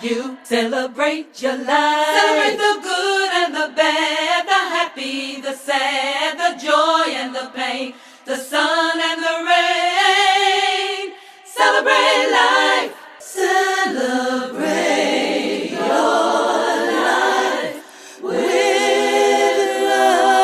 You celebrate your life. Celebrate the good and the bad, the happy, the sad, the joy and the pain, the sun and the rain. Celebrate life. Celebrate your life with love.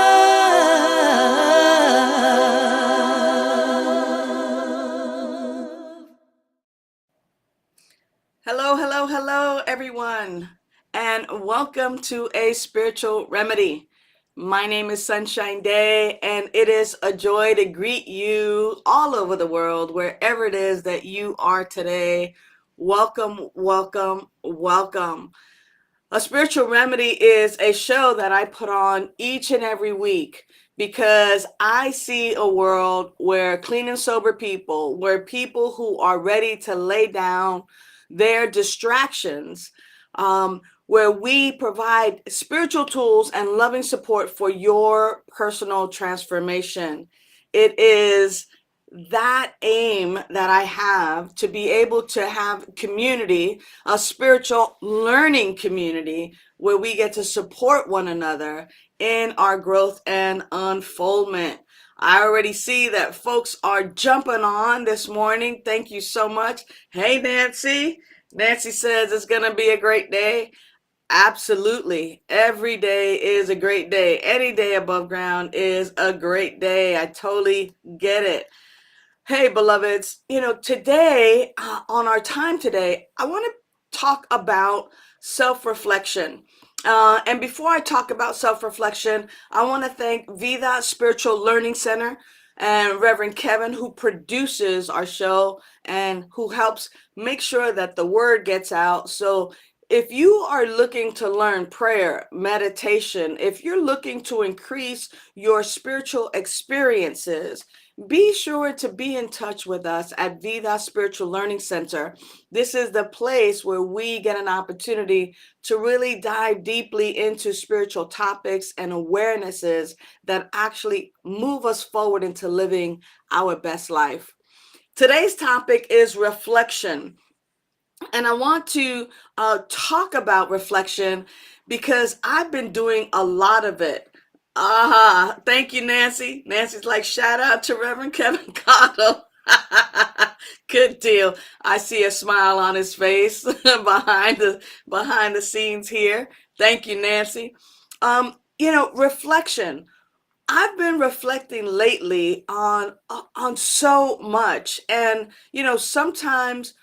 Hello, hello, hello, everyone, and welcome to A Spiritual Remedy. My name is Sunshine Daye, and it is a joy to greet you all over the world, wherever it is that you are today. Welcome, welcome, welcome. A Spiritual Remedy is a show that I put on each and every week because I see a world where clean and sober people, where people who are ready to lay down their distractions, where we provide spiritual tools and loving support for your personal transformation. It is that aim that I have to be able to have community, a spiritual learning community where we get to support one another in our growth and unfoldment. I already see that folks are jumping on this morning. Thank you so much. Hey, Nancy. Nancy says it's going to be a great day. Absolutely. Every day is a great day. Any day above ground is a great day. I totally get it. Hey, beloveds, today, on our time today, I want to talk about self-reflection. And before I talk about self-reflection, I want to thank Vida Spiritual Learning Center and Reverend Kevin, who produces our show and who helps make sure that the word gets out. So if you are looking to learn prayer, meditation, if you're looking to increase your spiritual experiences, be sure to be in touch with us at Vida Spiritual Learning Center. This is the place where we get an opportunity to really dive deeply into spiritual topics and awarenesses that actually move us forward into living our best life. Today's topic is reflection. And I want to talk about reflection because I've been doing a lot of it. Thank you, Nancy. Nancy's like, shout out to Reverend Kevin Cottle. Good deal. I see a smile on his face behind the scenes here. Thank you, Nancy. Reflection. I've been reflecting lately on so much, and sometimes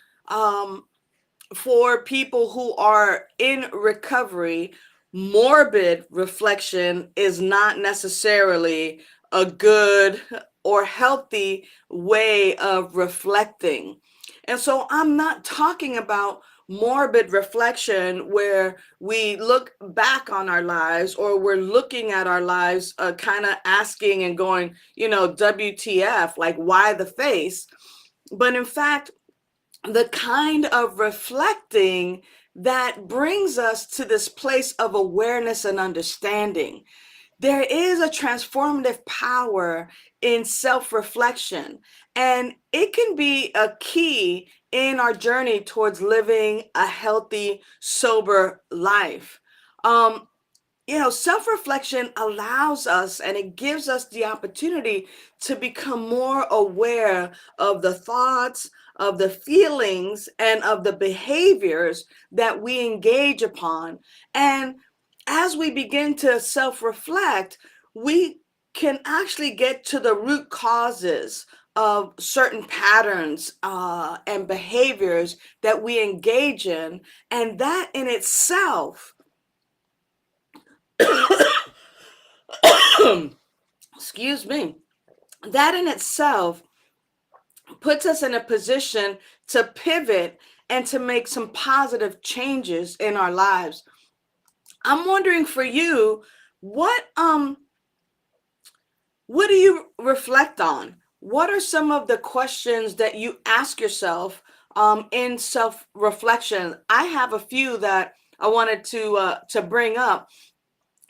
for people who are in recovery, morbid reflection is not necessarily a good or healthy way of reflecting. And so I'm not talking about morbid reflection where we look back on our lives or we're looking at our lives kind of asking and going, WTF, like why the face? But in fact, the kind of reflecting that brings us to this place of awareness and understanding. There is a transformative power in self-reflection, and it can be a key in our journey towards living a healthy, sober life. Self-reflection allows us and it gives us the opportunity to become more aware of the thoughts, of the feelings, and of the behaviors that we engage upon. And as we begin to self-reflect, we can actually get to the root causes of certain patterns and behaviors that we engage in. And that in itself excuse me, that in itself puts us in a position to pivot and to make some positive changes in our lives. I'm wondering for you, what do you reflect on? What are some of the questions that you ask yourself in self-reflection? I have a few that I wanted to bring up.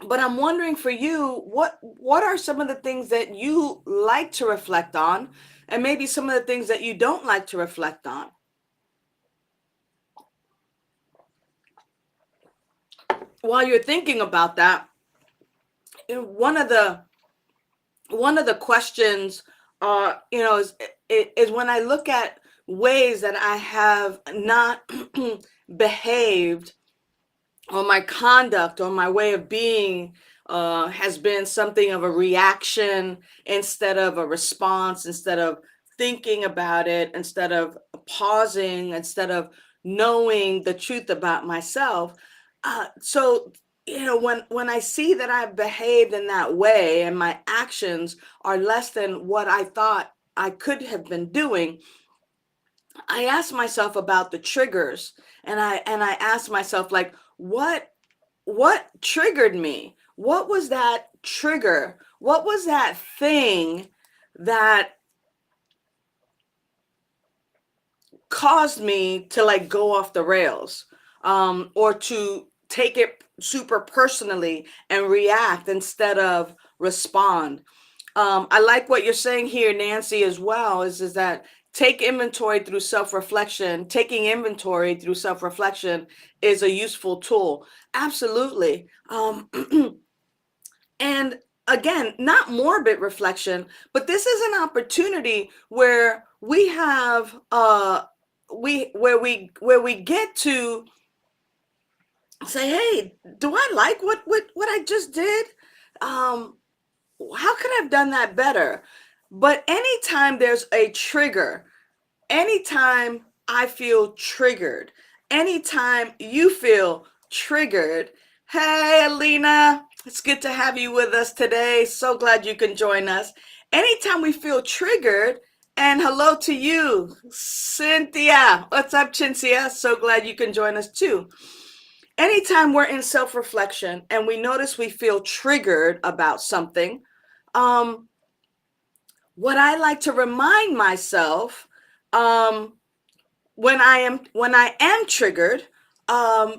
But I'm wondering for you, what are some of the things that you like to reflect on, and maybe some of the things that you don't like to reflect on? while you're thinking about that, one of the questions, is when I look at ways that I have not behaved, or my conduct or my way of being has been something of a reaction instead of a response, instead of thinking about it, instead of pausing, instead of knowing the truth about myself. So, when I see that I've behaved in that way and my actions are less than what I thought I could have been doing, I ask myself about the triggers, and I ask myself, like, what triggered me? What was that trigger? What was that thing that caused me to, like, go off the rails, or to take it super personally and react instead of respond? I like what you're saying here, Nancy, as well, is that take inventory through self-reflection. Taking inventory through self-reflection is a useful tool. Absolutely. And again, not morbid reflection, but this is an opportunity where we have where we get to say, hey, do I like what I just did? Um, how could I have done that better? But anytime there's a trigger, anytime I feel triggered, anytime you feel triggered, hey, Alina, it's good to have you with us today. So glad you can join us. Anytime we feel triggered, and hello to you, Cynthia. What's up, Cynthia? So glad you can join us too. Anytime we're in self-reflection and we notice we feel triggered about something, um, what I like to remind myself, um, when I am triggered,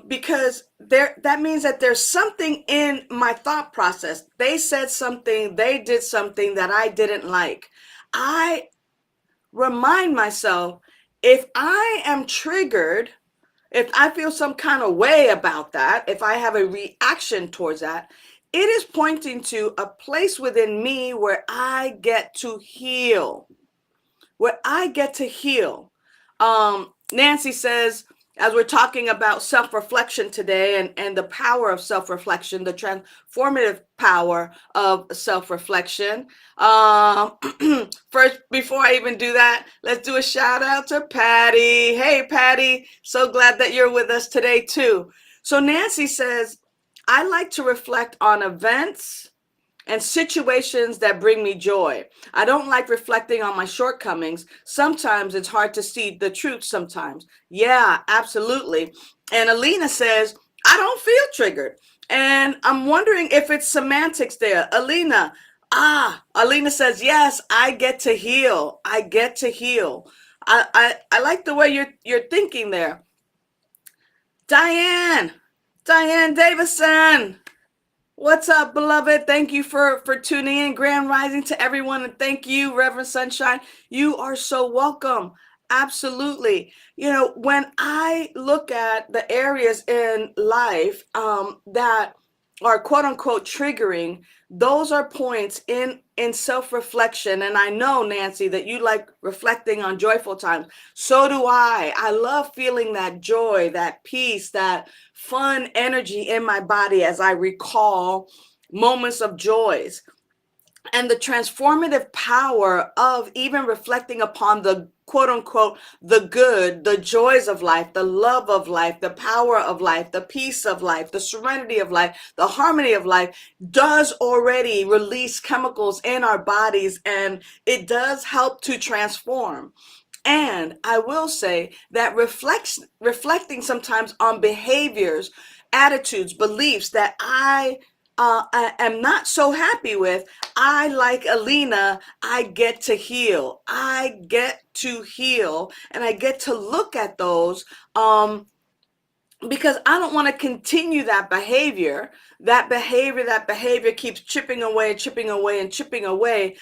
because that means that there's something in my thought process. They said something, they did something that I didn't like. I remind myself, if I am triggered, if I feel some kind of way about that, if I have a reaction towards that, it is pointing to a place within me where I get to heal, where I get to heal. Nancy says, as we're talking about self-reflection today, and the power of self-reflection, the transformative power of self-reflection. Um, First, before I even do that, let's do a shout out to Patty. Hey, Patty, so glad that you're with us today too. So Nancy says, I like to reflect on events and situations that bring me joy. I don't like reflecting on my shortcomings. Sometimes it's hard to see the truth sometimes. Yeah, absolutely. And Alina says, I don't feel triggered. And I'm wondering if it's semantics there. Alina says, yes, I get to heal. I get to heal. I like the way you're thinking there. Diane, Diane Davison. What's up, beloved? Thank you for tuning in. Grand rising to everyone. And thank you, Reverend Sunshine. You are so welcome. Absolutely. When I look at the areas in life that are quote unquote triggering, those are points in self-reflection. And I know, Nancy, that you like reflecting on joyful times. So do I. I love feeling that joy, that peace, that fun energy in my body as I recall moments of joys. And the transformative power of even reflecting upon the quote unquote the good, the joys of life, the love of life, the power of life, the peace of life, the serenity of life, the harmony of life does already release chemicals in our bodies, and it does help to transform. And I will say that reflecting sometimes on behaviors, attitudes, beliefs that I am not so happy with, I, like Alina, I get to heal. I get to heal, and I get to look at those, because I don't want to continue that behavior. That behavior keeps chipping away, chipping away, and chipping away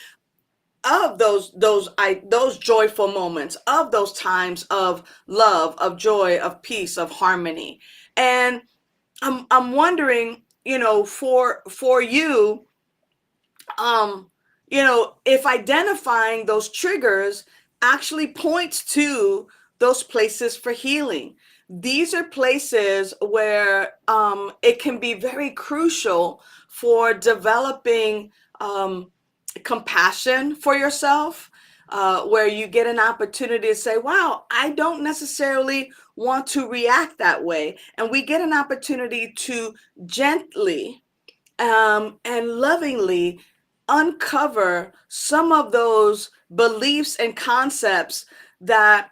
of those joyful moments, of those times of love, of joy, of peace, of harmony. And I'm wondering, for you, if identifying those triggers actually points to those places for healing. These are places where it can be very crucial for developing compassion for yourself, where you get an opportunity to say, wow, I don't necessarily want to react that way. And we get an opportunity to gently and lovingly uncover some of those beliefs and concepts that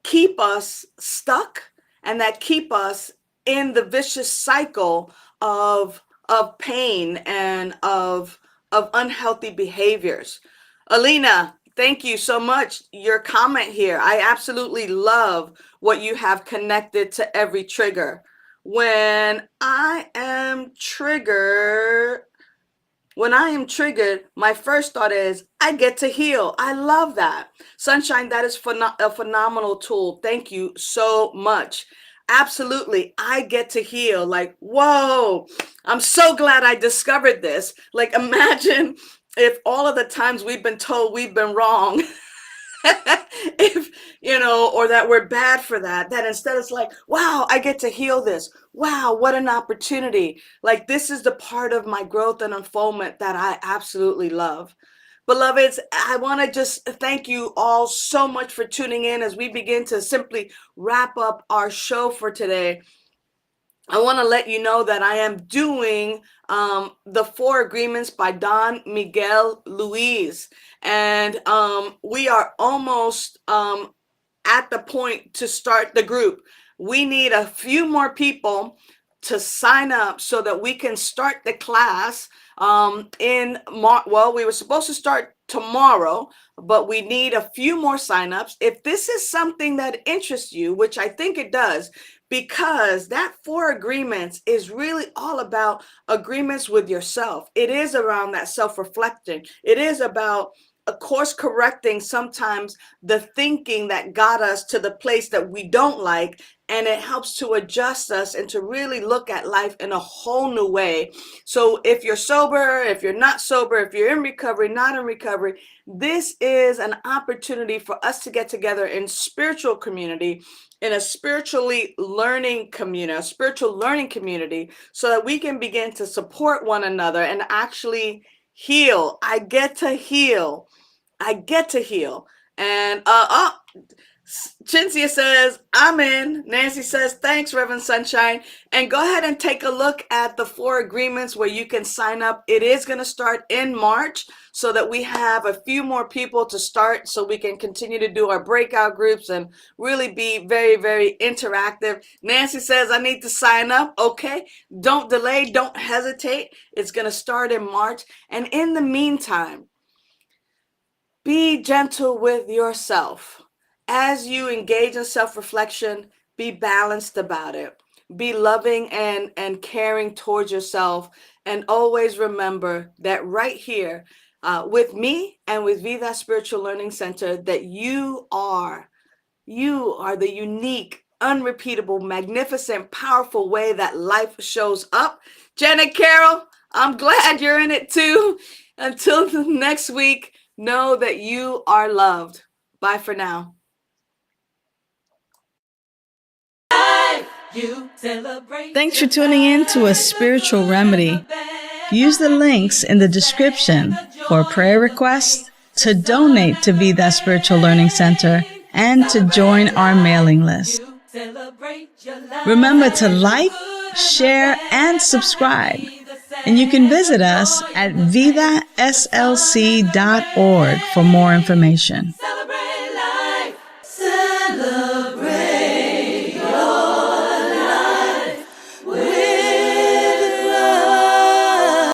keep us stuck and that keep us in the vicious cycle of pain and of unhealthy behaviors. Alina, thank you so much. Your comment here, I absolutely love what you have connected to every trigger. When I am triggered, my first thought is, I get to heal. I love that. Sunshine, that is a phenomenal tool. Thank you so much. Absolutely. I get to heal. Like, whoa, I'm so glad I discovered this. Like, imagine if all of the times we've been told we've been wrong, if or that we're bad for that instead it's like, wow, I get to heal this. Wow, what an opportunity. Like, this is the part of my growth and unfoldment that I absolutely love. Beloveds, I want to just thank you all so much for tuning in as we begin to simply wrap up our show for today. I want to let you know that I am doing the 4 Agreements by Don Miguel Luis. And we are almost at the point to start the group. We need a few more people to sign up so that we can start the class in March. Well, we were supposed to start tomorrow, but we need a few more signups. If this is something that interests you, which I think it does, because that 4 agreements is really all about agreements with yourself. It is around that self-reflecting. It is about a course correcting sometimes the thinking that got us to the place that we don't like, and it helps to adjust us and to really look at life in a whole new way. So if you're sober, if you're not sober, if you're in recovery, not in recovery, this is an opportunity for us to get together in spiritual community, in a spiritual learning community, so that we can begin to support one another and actually heal. I get to heal. And Chinzia says, I'm in. Nancy says, thanks, Reverend Sunshine. And go ahead and take a look at the 4 agreements where you can sign up. It is going to start in March, so that we have a few more people to start, so we can continue to do our breakout groups and really be very, very interactive. Nancy says, I need to sign up. Okay, don't delay, don't hesitate. It's going to start in March. And in the meantime, be gentle with yourself. As you engage in self-reflection, be balanced about it. Be loving and caring towards yourself. And always remember that right here with me and with Vida Spiritual Learning Center, that you are the unique, unrepeatable, magnificent, powerful way that life shows up. Janet Carroll, I'm glad you're in it too. Until the next week, know that you are loved. Bye for now. Thanks for tuning in to A Spiritual Remedy. Use the links in the description for prayer requests, to donate to Be That Spiritual Learning Center, and to join our mailing list. Remember to like, share, and subscribe. And you can visit us at vidaslc.org for more information.